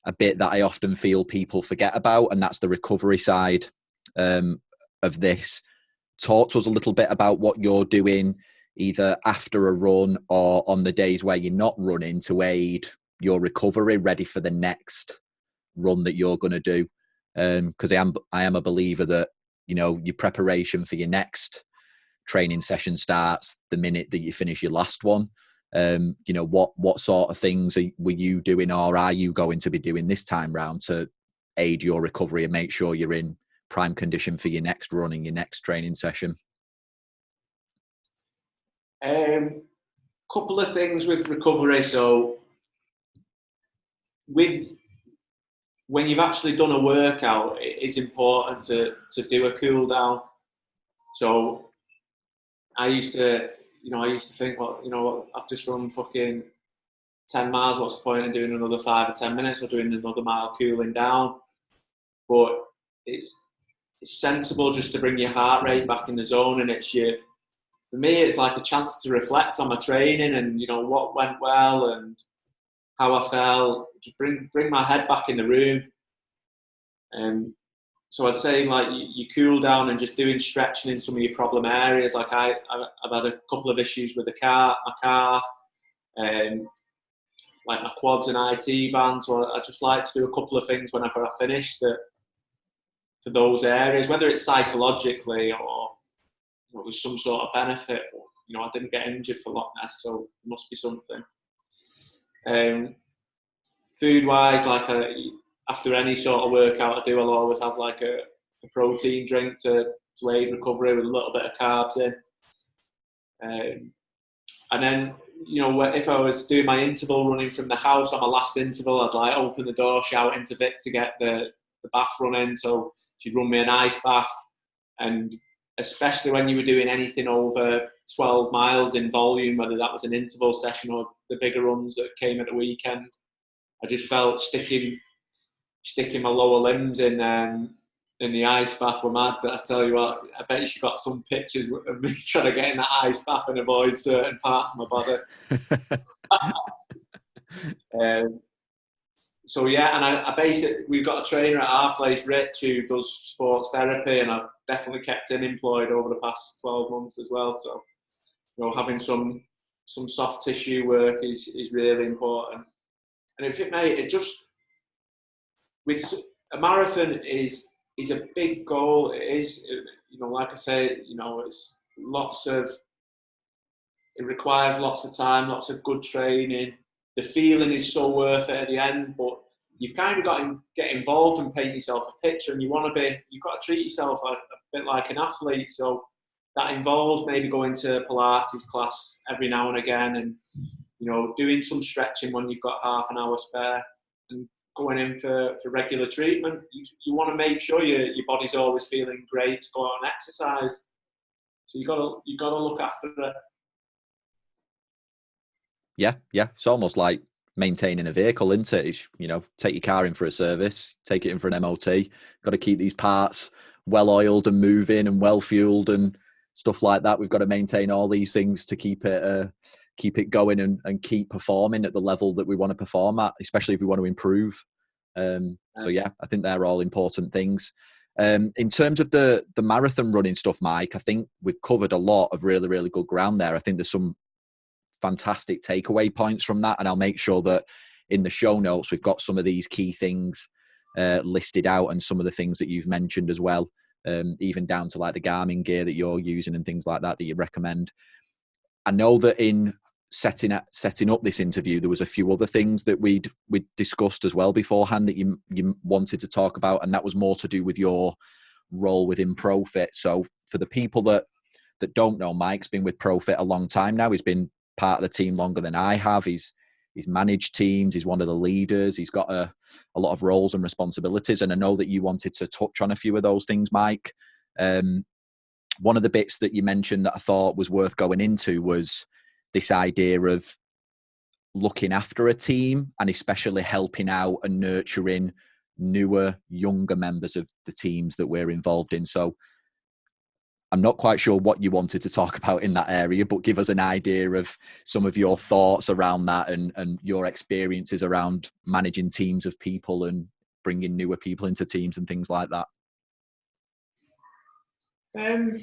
a bit that I often feel people forget about, and that's the recovery side of this. Talk to us a little bit about what you're doing either after a run or on the days where you're not running to aid your recovery, ready for the next run that you're going to do. because I am a believer that, you know, your preparation for your next training session starts the minute that you finish your last one. You know, what sort of things were you doing, or are you going to be doing this time round to aid your recovery and make sure you're in prime condition for your next run and your next training session? Couple of things with recovery. So when you've actually done a workout, it is important to do a cool down. So I used to think, well, you know, I've just run fucking 10 miles. What's the point in doing another 5 or 10 minutes or doing another mile cooling down? But it's sensible just to bring your heart rate back in the zone, and for me, it's like a chance to reflect on my training and, you know, what went well and how I felt. Just bring my head back in the room. So I'd say, like, you cool down and just doing stretching in some of your problem areas. Like I've had a couple of issues with my calf, like my quads and IT band. So I just like to do a couple of things whenever I finish that for those areas, whether it's psychologically or, you know, there's some sort of benefit. You know, I didn't get injured for Loch Ness, so there must be something. Food-wise, like after any sort of workout I do, I'll always have like a protein drink to aid recovery with a little bit of carbs in. And then, you know, if I was doing my interval running from the house on my last interval, I'd like open the door, shout into Vic to get the bath running. So she'd run me an ice bath. And especially when you were doing anything over 12 miles in volume, whether that was an interval session or the bigger runs that came at the weekend, I just felt sticking my lower limbs in the ice bath were mad. I tell you what, I bet she got some pictures of me trying to get in the ice bath and avoid certain parts of my body. So yeah, and I basically, we've got a trainer at our place, Rich, who does sports therapy, and I've definitely kept him employed over the past 12 months as well. So, you know, having some soft tissue work is really important. And if it, mate, it just, with a marathon is a big goal. It is, you know, like I say, you know, it requires lots of time, lots of good training. The feeling is so worth it at the end, but you've kind of got to get involved and paint yourself a picture, and you've got to treat yourself a bit like an athlete. So that involves maybe going to Pilates class every now and again, and, you know, doing some stretching when you've got half an hour spare, and going in for regular treatment. You want to make sure your body's always feeling great to go out and exercise. So you got to look after it. Yeah. It's almost like maintaining a vehicle, isn't it? It's, you know, take your car in for a service, take it in for an MOT. Got to keep these parts well oiled and moving and well fueled and stuff like that. We've got to maintain all these things to keep it going and keep performing at the level that we want to perform at, especially if we want to improve. So yeah, I think they're all important things. In terms of the marathon running stuff, Mike, I think we've covered a lot of really, really good ground there. I think there's some fantastic takeaway points from that, and I'll make sure that in the show notes we've got some of these key things listed out, and some of the things that you've mentioned as well, even down to like the Garmin gear that you're using and things like that you recommend. I know that in setting up this interview, there was a few other things that we'd discussed as well beforehand that you wanted to talk about, and that was more to do with your role within ProFit. So for the people that don't know, Mike's been with ProFit a long time now. He's been part of the team longer than I have. He's managed teams. He's one of the leaders. He's got a lot of roles and responsibilities. And I know that you wanted to touch on a few of those things, Mike. One of the bits that you mentioned that I thought was worth going into was this idea of looking after a team, and especially helping out and nurturing newer, younger members of the teams that we're involved in. So I'm not quite sure what you wanted to talk about in that area, but give us an idea of some of your thoughts around that and your experiences around managing teams of people and bringing newer people into teams and things like that. Mate,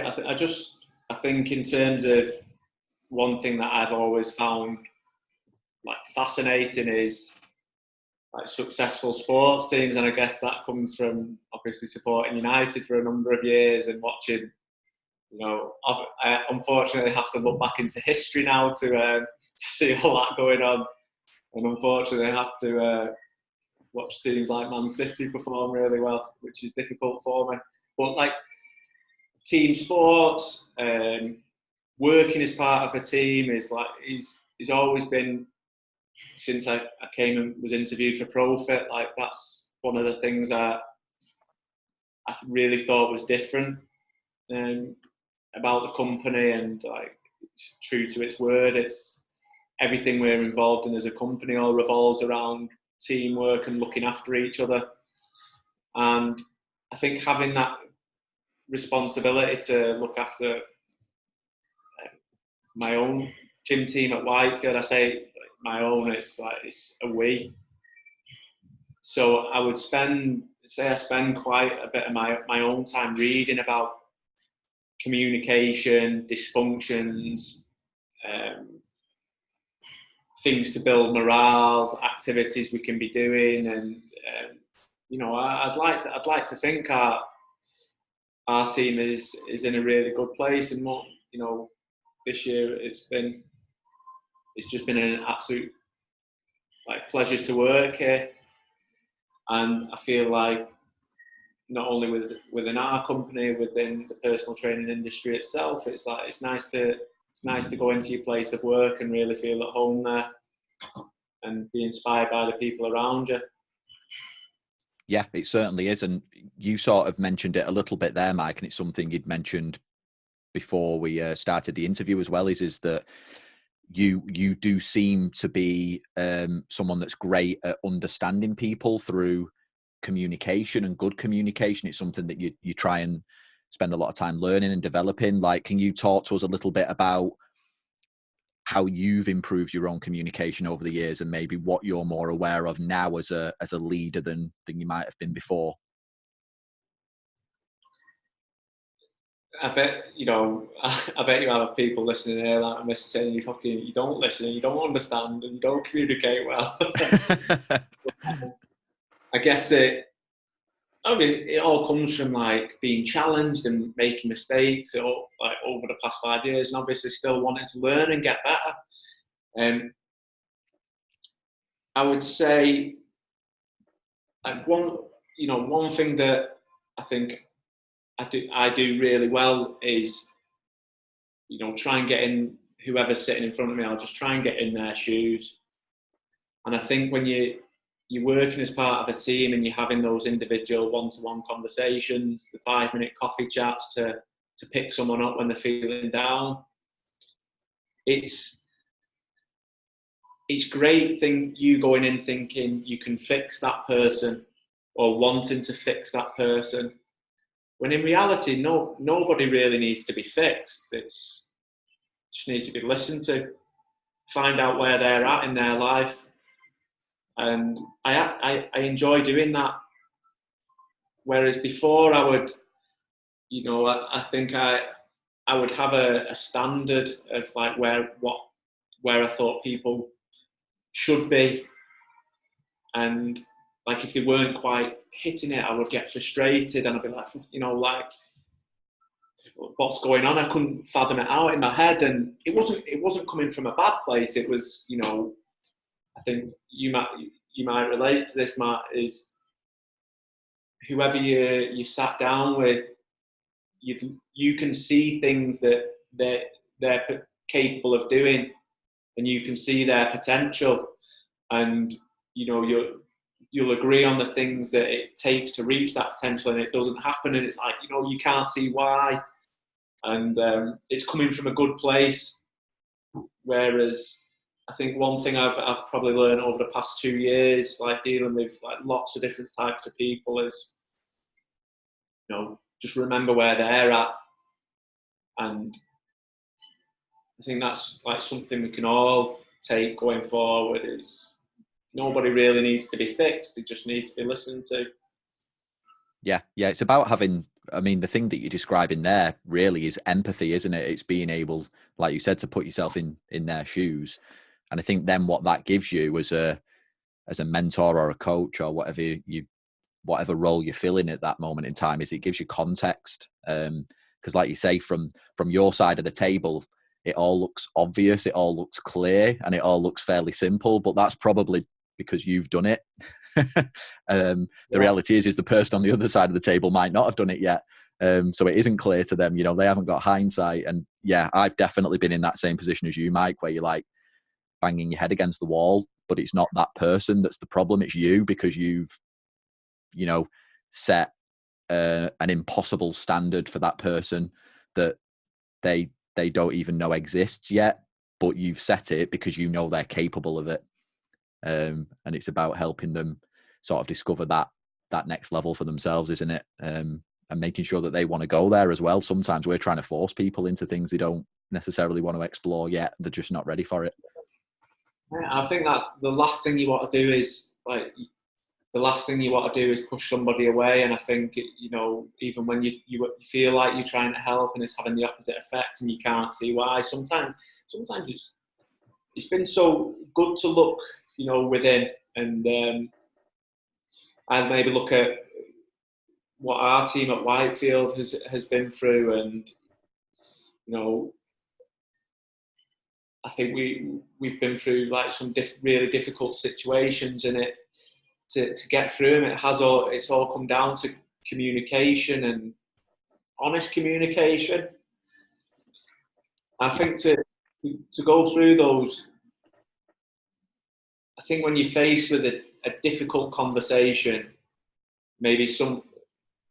I think in terms of one thing that I've always found like fascinating is like successful sports teams, and I guess that comes from obviously supporting United for a number of years and watching. I unfortunately have to look back into history now to see all that going on, and unfortunately I have to watch teams like Man City perform really well, which is difficult for me. But like team sports, working as part of a team is like he's always been, since I came and was interviewed for Profit. Like that's one of the things I really thought was different about the company, and like it's true to its word. It's everything we're involved in as a company all revolves around teamwork and looking after each other. And I think having that responsibility to look after my own gym team at Whitefield, I say my own, it's a we. So I would spend quite a bit of my own time reading about communication, dysfunctions, things to build morale, activities we can be doing, and I'd like to think our team is in a really good place, and more, this year it's just been an absolute like pleasure to work here, and I feel like not only within our company, within the personal training industry itself, it's nice to go into your place of work and really feel at home there and be inspired by the people around you. Yeah, it certainly is. And you sort of mentioned it a little bit there, Mike, and it's something you'd mentioned before we started the interview as well, is that you do seem to be someone that's great at understanding people through communication, and good communication. It's something that you try and spend a lot of time learning and developing. Like, can you talk to us a little bit about how you've improved your own communication over the years, and maybe what you're more aware of now as a leader than you might have been before? I bet you have people listening here that are saying you don't listen, you don't understand, and you don't communicate well. I guess it all comes from like being challenged and making mistakes like over the past 5 years, and obviously still wanting to learn and get better. I would say like one thing that I think I do really well is try and get in whoever's sitting in front of me. I'll just try and get in their shoes. And I think when you're working as part of a team and you're having those individual one-to-one conversations, the 5-minute coffee chats to pick someone up when they're feeling down, it's great thing you going in thinking you can fix that person or wanting to fix that person, when in reality nobody really needs to be fixed. It's just needs to be listened to, find out where they're at in their life. And I enjoy doing that. Whereas before I would, I think I would have a standard of like where I thought people should be. And like if they weren't quite hitting it, I would get frustrated and I'd be like, like, what's going on? I couldn't fathom it out in my head. And it wasn't coming from a bad place. It was, I think you might relate to this, Matt, is whoever you sat down with, you can see things that they're capable of doing, and you can see their potential, and you'll agree on the things that it takes to reach that potential, and it doesn't happen, and it's like you can't see why, and it's coming from a good place. Whereas I think one thing I've probably learned over the past 2 years, like dealing with like lots of different types of people, is just remember where they're at. And I think that's like something we can all take going forward, is nobody really needs to be fixed, they just need to be listened to. Yeah, it's about having, the thing that you're describing there really is empathy, isn't it? It's being able, like you said, to put yourself in their shoes. And I think then what that gives you is as a mentor or a coach or whatever role you're filling at that moment in time, is it gives you context. Because like you say, from your side of the table, it all looks obvious, it all looks clear, and it all looks fairly simple, but that's probably because you've done it. The reality is the person on the other side of the table might not have done it yet. So it isn't clear to them, they haven't got hindsight. And yeah, I've definitely been in that same position as you, Mike, where you're like banging your head against the wall, but it's not that person that's the problem, it's you, because you've set an impossible standard for that person that they don't even know exists yet, but you've set it because they're capable of it. And it's about helping them sort of discover that next level for themselves, isn't it? And making sure that they want to go there as well. Sometimes we're trying to force people into things they don't necessarily want to explore yet. They're just not ready for it. I think that's the last thing you want to do is push somebody away. And I think, even when you feel like you're trying to help and it's having the opposite effect and you can't see why, sometimes it's been so good to look, within, and I'd maybe look at what our team at Whitefield has been through, and I think we've been through like some really difficult situations, and to get through them, it's all come down to communication and honest communication. I think to go through those, I think when you're faced with a difficult conversation, maybe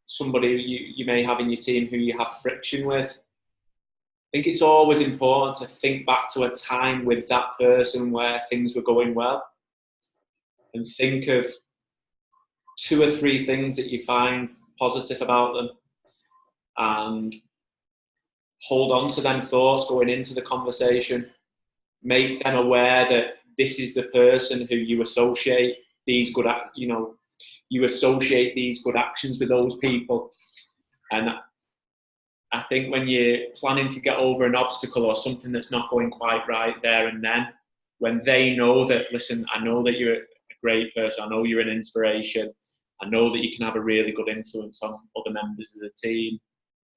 somebody you may have in your team who you have friction with, I think it's always important to think back to a time with that person where things were going well, and think of 2 or 3 things that you find positive about them, and hold on to them thoughts going into the conversation. Make them aware that this is the person who you associate these good actions with those people. And I think when you're planning to get over an obstacle or something that's not going quite right there and then, when they know that, listen, I know that you're a great person, I know you're an inspiration, I know that you can have a really good influence on other members of the team.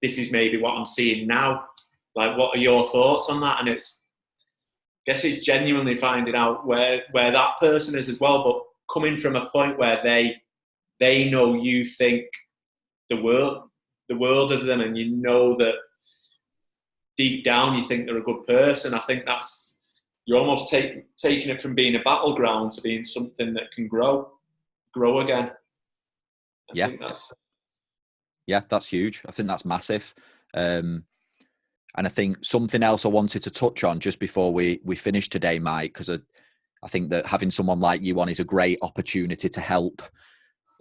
This is maybe what I'm seeing now. Like, what are your thoughts on that? And I guess it's genuinely finding out where that person is as well, but coming from a point where they know you think the world of them, and that deep down you think they're a good person. I think that's, you're almost taking it from being a battleground to being something that can grow again. I think that's huge. I think that's massive. And I think something else I wanted to touch on just before we finish today, Mike, because I think that having someone like you on is a great opportunity to help,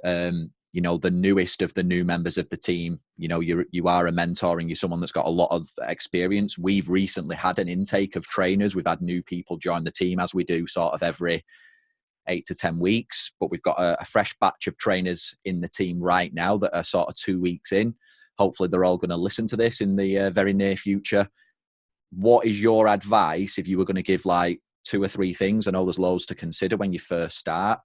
the newest of the new members of the team. You are a mentor and you're someone that's got a lot of experience. We've recently had an intake of trainers. We've had new people join the team, as we do sort of every 8 to 10 weeks, but we've got a fresh batch of trainers in the team right now that are sort of 2 weeks in. Hopefully they're all going to listen to this in the very near future. What is your advice if you were going to give like 2 or 3 things? I know there's loads to consider when you first start,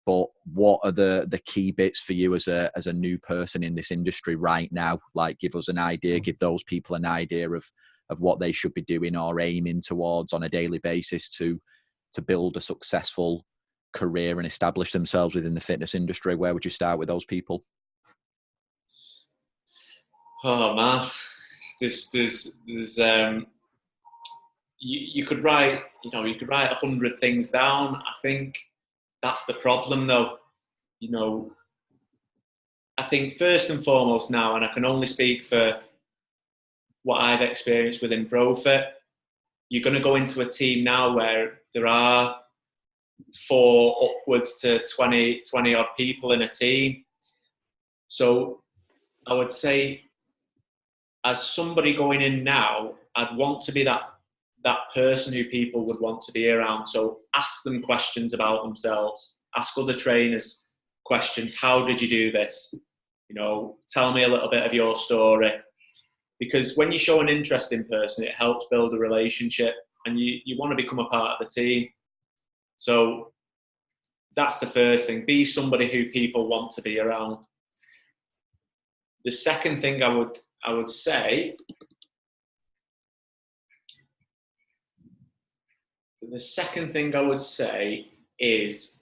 but what are the key bits for you as a new person in this industry right now? Like, give us an idea, give those people an idea of what they should be doing or aiming towards on a daily basis to build a successful career and establish themselves within the fitness industry. Where would you start with those people? Oh man, there's you could write 100 things down. I think that's the problem though. I think first and foremost now, and I can only speak for what I've experienced within ProFit, you're going to go into a team now where there are 4 upwards to 20 odd people in a team. So I would say, as somebody going in now, I'd want to be that person who people would want to be around. So ask them questions about themselves. Ask other trainers questions. How did you do this? Tell me a little bit of your story. Because when you show an interest in person, it helps build a relationship, and you want to become a part of the team. So that's the first thing. Be somebody who people want to be around. The second thing I would say, is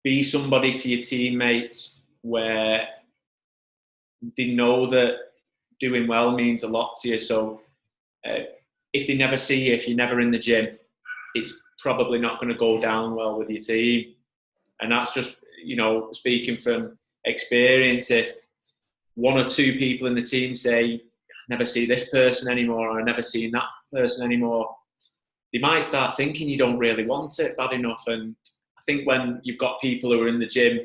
be somebody to your teammates where they know that doing well means a lot to you. So if they never see you, if you're never in the gym, it's probably not going to go down well with your team. And that's just, speaking from experience. If one or two people in the team say, I never see this person anymore, or I never seen that person anymore, they might start thinking you don't really want it bad enough. And I think when you've got people who are in the gym,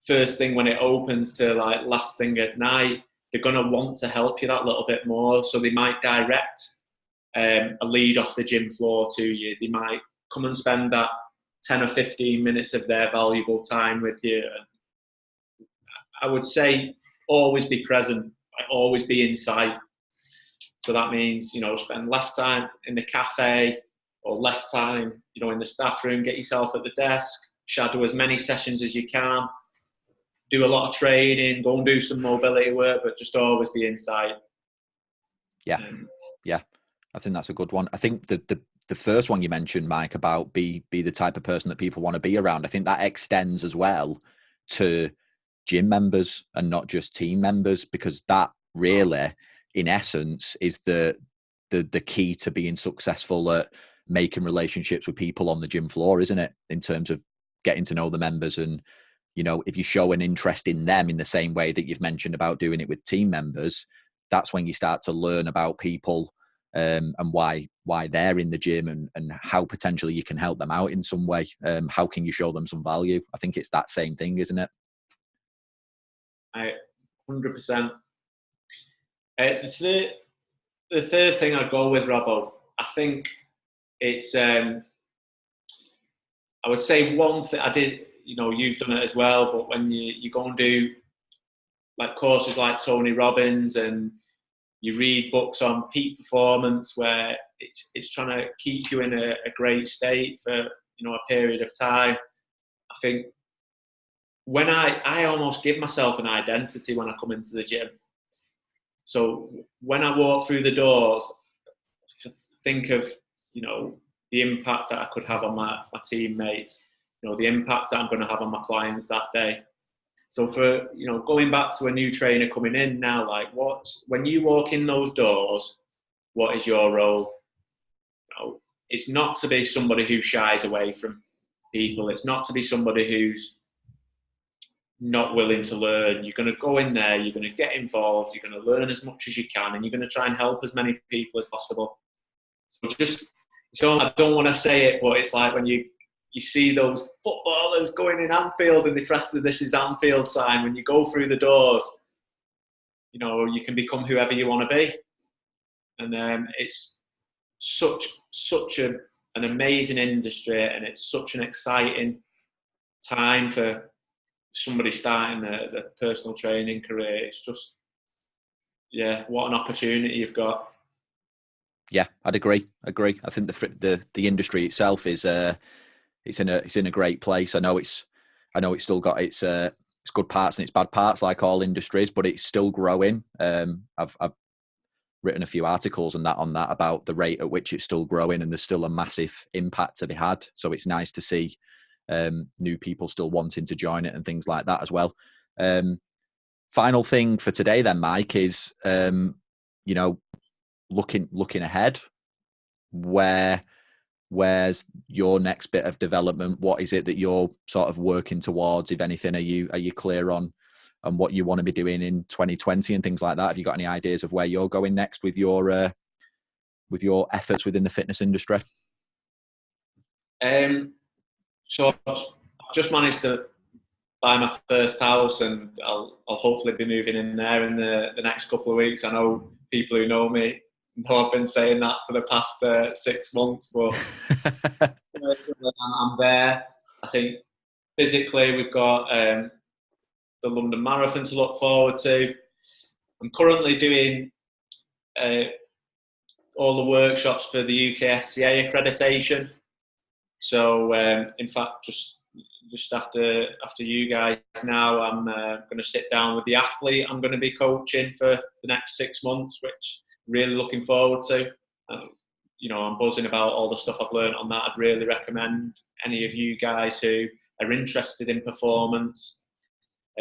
first thing when it opens to like last thing at night, they're going to want to help you that little bit more. So they might direct a lead off the gym floor to you. They might come and spend that 10 or 15 minutes of their valuable time with you. I would say always be present, always be in sight. So that means, spend less time in the cafe or less time, in the staff room. Get yourself at the desk, shadow as many sessions as you can, do a lot of training, go and do some mobility work, but just always be in sight. Yeah. I think that's a good one. I think the first one you mentioned, Mike, about be the type of person that people want to be around, I think that extends as well to gym members and not just team members, because that really, in essence, is the key to being successful at making relationships with people on the gym floor, isn't it? In terms of getting to know the members, and if you show an interest in them in the same way that you've mentioned about doing it with team members, that's when you start to learn about people and why they're in the gym, and how potentially you can help them out in some way. How can you show them some value? I think it's that same thing, isn't it? 100%. The third thing I'd go with, Robbo, I think it's, I would say one thing I did, you've done it as well, but when you go and do like courses like Tony Robbins, and you read books on peak performance, where it's trying to keep you in a great state for, a period of time. I think when I almost give myself an identity when I come into the gym. So when I walk through the doors, I think of, the impact that I could have on my teammates, the impact that I'm going to have on my clients that day. So for, going back to a new trainer coming in now, like when you walk in those doors, what is your role? It's not to be somebody who shies away from people. It's not to be somebody who's not willing to learn. You're going to go in there, you're going to get involved, you're going to learn as much as you can, and you're going to try and help as many people as possible. So I don't want to say it, but it's like when you see those footballers going in Anfield and they press the "This is Anfield" sign. When you go through the doors, you can become whoever you want to be. And it's such an amazing industry, and it's such an exciting time for somebody starting the personal training career. It's just, what an opportunity you've got. Yeah, I'd agree. I think the industry itself is it's in a great place. I know it's still got its good parts and its bad parts, like all industries, but it's still growing. I've written a few articles on that about the rate at which it's still growing, and there's still a massive impact to be had. So it's nice to see new people still wanting to join it and things like that as well. Final thing for today then, Mike, is looking ahead. Where's your next bit of development? What is it that you're sort of working towards, if anything? Are you clear on what you want to be doing in 2020 and things like that? Have you got any ideas of where you're going next with your efforts within the fitness industry? So I've just managed to buy my first house, and I'll hopefully be moving in there in the next couple of weeks. I know people who know me know I've been saying that for the past 6 months, but I'm there. I think physically we've got the London Marathon to look forward to. I'm currently doing all the workshops for the UKSCA accreditation. So in fact, just after you guys now, I'm going to sit down with the athlete I'm going to be coaching for the next 6 months, which I'm really looking forward to. I'm buzzing about all the stuff I've learned on that. I'd really recommend any of you guys who are interested in performance.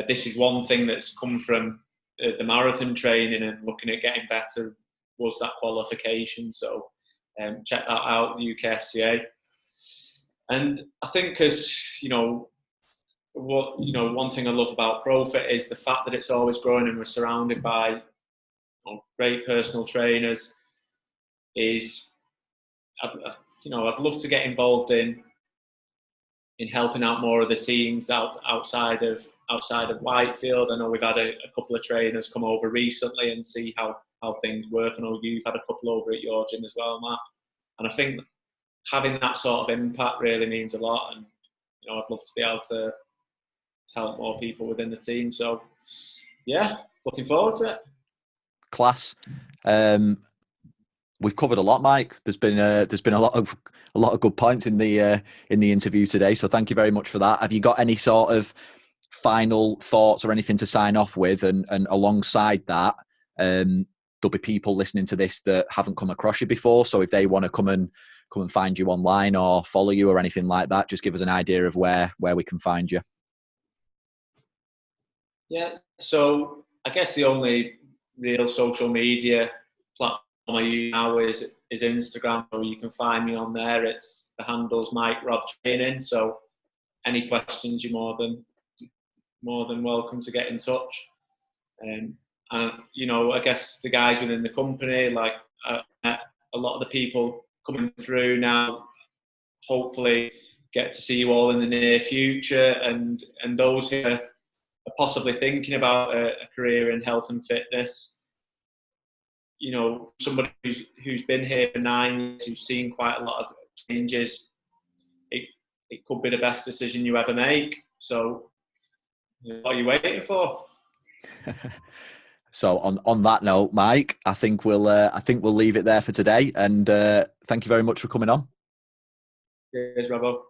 This is one thing that's come from the marathon training and looking at getting better, was that qualification. So check that out, the UKSCA. And I think one thing I love about ProFit is the fact that it's always growing and we're surrounded by great personal trainers. I'd love to get involved in helping out more of the teams outside of Whitefield. I know we've had a couple of trainers come over recently and see how things work. I know you've had a couple over at your gym as well, Matt. And I think having that sort of impact really means a lot. And I'd love to be able to help more people within the team. So yeah, looking forward to it. Class. We've covered a lot, Mike. There's been a lot of good points in the interview today. So thank you very much for that. Have you got any sort of final thoughts or anything to sign off with? And alongside that, there'll be people listening to this that haven't come across you before. So if they want to come and find you online or follow you or anything like that, just give us an idea of where we can find you. Yeah. So I guess the only real social media platform I use now is Instagram, or you can find me on there. It's the handle's Mike Robb Training. So any questions, you're more than welcome to get in touch. And I guess the guys within the company, like a lot of the people coming through now, hopefully get to see you all in the near future, and those who are possibly thinking about a career in health and fitness. Somebody who's been here for 9 years, who's seen quite a lot of changes, it could be the best decision you ever make. So what are you waiting for? So on that note, Mike, I think we'll leave it there for today. And thank you very much for coming on. Cheers, Robbo.